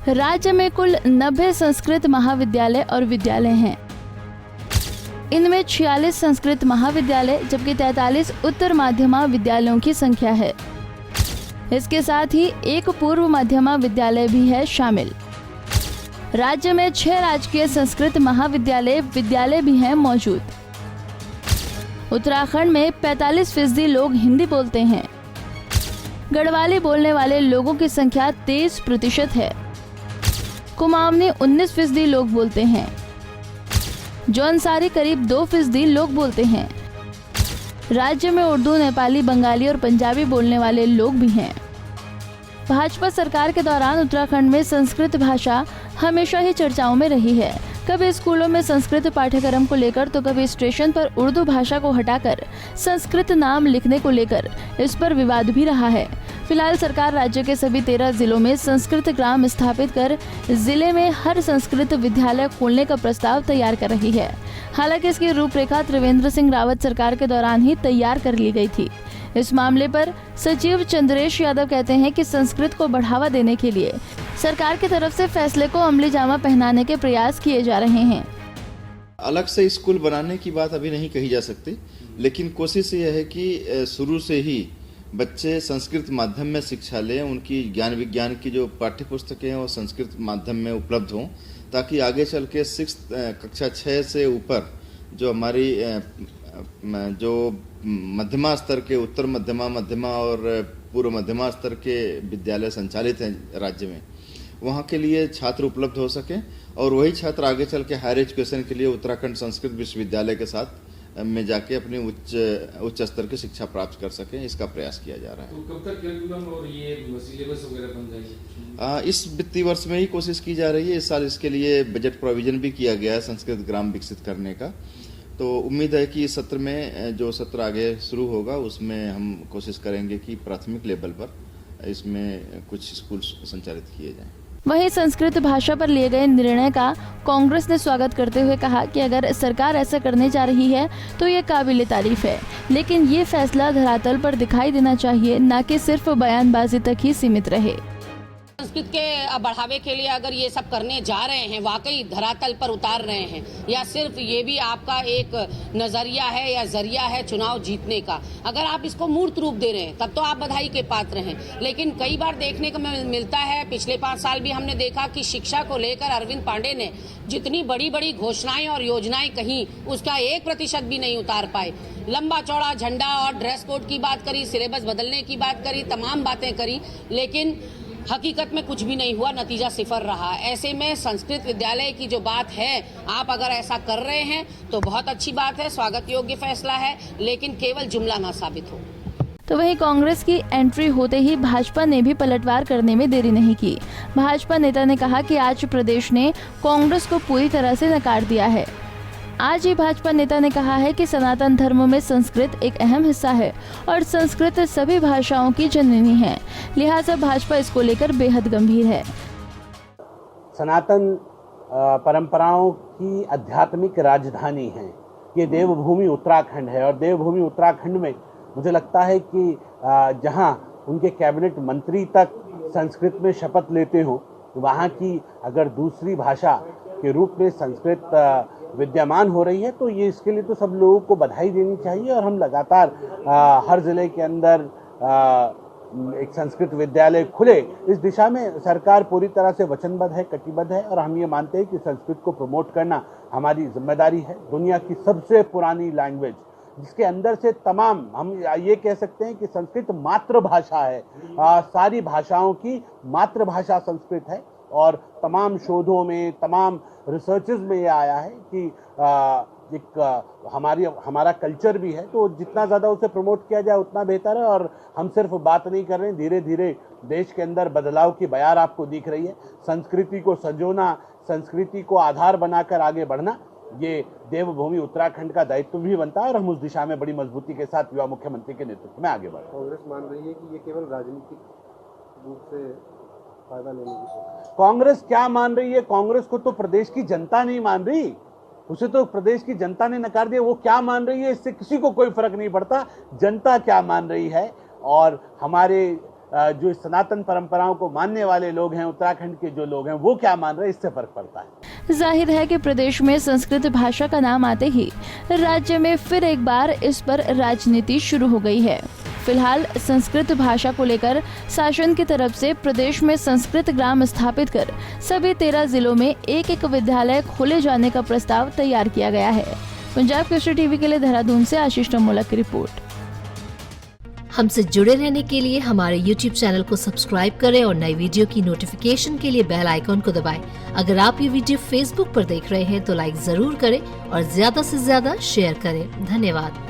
राज्य में कुल 90 संस्कृत महाविद्यालय और विद्यालय हैं। इनमें 46 संस्कृत महाविद्यालय जबकि 43 उत्तर माध्यमा विद्यालयों की संख्या है। इसके साथ ही एक पूर्व माध्यमा विद्यालय भी है शामिल। राज्य में 6 राजकीय संस्कृत महाविद्यालय विद्यालय भी हैं मौजूद। उत्तराखंड में 45% लोग हिंदी बोलते हैं। गढ़वाली बोलने वाले लोगों की संख्या 23% है। कुमाऊनी 19% लोग बोलते हैं। जौनसारी करीब 2% लोग बोलते हैं। राज्य में उर्दू, नेपाली, बंगाली और पंजाबी बोलने वाले लोग भी हैं। भाजपा सरकार के दौरान उत्तराखंड में संस्कृत भाषा हमेशा ही चर्चाओं में रही है। कभी स्कूलों में संस्कृत पाठ्यक्रम को लेकर तो कभी स्टेशन पर उर्दू भाषा को हटाकर संस्कृत नाम लिखने को लेकर इस पर विवाद भी रहा है। फिलहाल सरकार राज्य के सभी 13 जिलों में संस्कृत ग्राम स्थापित कर जिले में हर संस्कृत विद्यालय खोलने का प्रस्ताव तैयार कर रही है। हालांकि इसकी रूपरेखा त्रिवेंद्र सिंह रावत सरकार के दौरान ही तैयार कर ली गई थी। इस मामले पर सचिव चंद्रेश यादव कहते हैं कि संस्कृत को बढ़ावा देने के लिए सरकार की तरफ से फैसले को अमली जामा पहनाने के प्रयास किए जा रहे हैं। अलग से स्कूल बनाने की बात अभी नहीं कही जा सकती, लेकिन कोशिश यह है कि शुरू से ही बच्चे संस्कृत माध्यम में शिक्षा लें। उनकी ज्ञान विज्ञान की जो पाठ्य पुस्तकें हैं वो संस्कृत माध्यम में उपलब्ध हों, ताकि आगे चल के कक्षा 6 से ऊपर जो हमारी जो मध्यमा स्तर के, उत्तर मध्यमा और पूर्व मध्यमा स्तर के विद्यालय संचालित हैं राज्य में, वहाँ के लिए छात्र उपलब्ध हो सकें और वही छात्र आगे चल के हायर एजुकेशन के लिए उत्तराखंड संस्कृत विश्वविद्यालय के साथ में जाके अपनी उच्च स्तर की शिक्षा प्राप्त कर सकें, इसका प्रयास किया जा रहा है। तो कब तक करिकुलम और ये सिलेबस वगैरह बन जाएगी? इस वित्तीय वर्ष में ही कोशिश की जा रही है। इस साल इसके लिए बजट प्रोविजन भी किया गया है संस्कृत ग्राम विकसित करने का। तो उम्मीद है कि इस सत्र में जो सत्र आगे शुरू होगा उसमें हम कोशिश करेंगे कि प्राथमिक लेवल पर इसमें कुछ स्कूल संचालित किए जाएं। वहीं संस्कृत भाषा पर लिए गए निर्णय का कांग्रेस ने स्वागत करते हुए कहा कि अगर सरकार ऐसा करने जा रही है तो ये काबिले तारीफ है, लेकिन ये फैसला धरातल पर दिखाई देना चाहिए, न कि सिर्फ बयानबाजी तक ही सीमित रहे। संस्कृत के बढ़ावे के लिए अगर ये सब करने जा रहे हैं, वाकई धरातल पर उतार रहे हैं, या सिर्फ ये भी आपका एक नजरिया है या जरिया है चुनाव जीतने का, अगर आप इसको मूर्त रूप दे रहे हैं तब तो आप बधाई के पात्र हैं। लेकिन कई बार देखने को मिलता है, पिछले 5 साल भी हमने देखा कि शिक्षा को लेकर अरविंद पांडे ने जितनी बड़ी बड़ी घोषणाएं और योजनाएं कही, उसका 1% भी नहीं उतार पाए। लंबा चौड़ा झंडा और ड्रेस कोड की बात करी, सिलेबस बदलने की बात करी, तमाम बातें करी, लेकिन हकीकत में कुछ भी नहीं हुआ, नतीजा सिफर रहा। ऐसे में संस्कृत विद्यालय की जो बात है, आप अगर ऐसा कर रहे हैं तो बहुत अच्छी बात है, स्वागत योग्य फैसला है, लेकिन केवल जुमला ना साबित हो। तो वहीं कांग्रेस की एंट्री होते ही भाजपा ने भी पलटवार करने में देरी नहीं की। भाजपा नेता ने कहा कि आज प्रदेश ने कांग्रेस को पूरी तरह से नकार दिया है। आज ही भाजपा नेता ने कहा है कि सनातन धर्म में संस्कृत एक अहम हिस्सा है और संस्कृत सभी भाषाओं की जननी है, लिहाजा भाजपा इसको लेकर बेहद गंभीर है। सनातन परंपराओं की आध्यात्मिक राजधानी है ये देवभूमि उत्तराखंड है, और देवभूमि उत्तराखंड में मुझे लगता है कि जहां उनके कैबिनेट मंत्री तक संस्कृत में शपथ लेते हो, वहां की अगर दूसरी भाषा के रूप में संस्कृत विद्यमान हो रही है तो ये इसके लिए तो सब लोगों को बधाई देनी चाहिए। और हम लगातार हर जिले के अंदर एक संस्कृत विद्यालय खुले, इस दिशा में सरकार पूरी तरह से वचनबद्ध है, कटिबद्ध है, और हम ये मानते हैं कि संस्कृत को प्रमोट करना हमारी जिम्मेदारी है। दुनिया की सबसे पुरानी लैंग्वेज, जिसके अंदर से तमाम, हम ये कह सकते हैं कि संस्कृत मातृभाषा है, सारी भाषाओं की मातृभाषा संस्कृत है, और तमाम शोधों में, तमाम रिसर्चेस में ये आया है कि हमारा कल्चर भी है, तो जितना ज़्यादा उसे प्रमोट किया जाए उतना बेहतर है। और हम सिर्फ बात नहीं कर रहे हैं, धीरे धीरे देश के अंदर बदलाव की बयार आपको दिख रही है। संस्कृति को संजोना, संस्कृति को आधार बनाकर आगे बढ़ना, ये देवभूमि उत्तराखंड का दायित्व भी बनता है, और हम उस दिशा में बड़ी मजबूती के साथ युवा मुख्यमंत्री के नेतृत्व में आगे बढ़ रहे हैं। कांग्रेस मान रही है कि ये केवल राजनीतिक रूप से फायदा लेने की कोशिश। कांग्रेस क्या मान रही है? कांग्रेस को तो प्रदेश की जनता नहीं मान रही, उसे तो प्रदेश की जनता ने नकार दिया। वो क्या मान रही है इससे किसी को कोई फर्क नहीं पड़ता, जनता क्या मान रही है। और हमारे जो सनातन परंपराओं को मानने वाले लोग हैं, उत्तराखंड के जो लोग हैं, वो क्या मान रहे हैं, इससे फर्क पड़ता है। जाहिर है कि प्रदेश में संस्कृत भाषा का नाम आते ही राज्य में फिर एक बार इस पर राजनीति शुरू हो गई है। फिलहाल संस्कृत भाषा को लेकर शासन की तरफ से प्रदेश में संस्कृत ग्राम स्थापित कर सभी 13 जिलों में एक विद्यालय खोले जाने का प्रस्ताव तैयार किया गया है। पंजाब केसरी टीवी के लिए देहरादून से आशीष टमोलक की रिपोर्ट। हमसे जुड़े रहने के लिए हमारे YouTube चैनल को सब्सक्राइब करें और नई वीडियो की नोटिफिकेशन के लिए बेल आइकॉन को दबाएं। अगर आप ये वीडियो Facebook पर देख रहे हैं तो लाइक जरूर करें और ज्यादा से ज्यादा शेयर करें। धन्यवाद।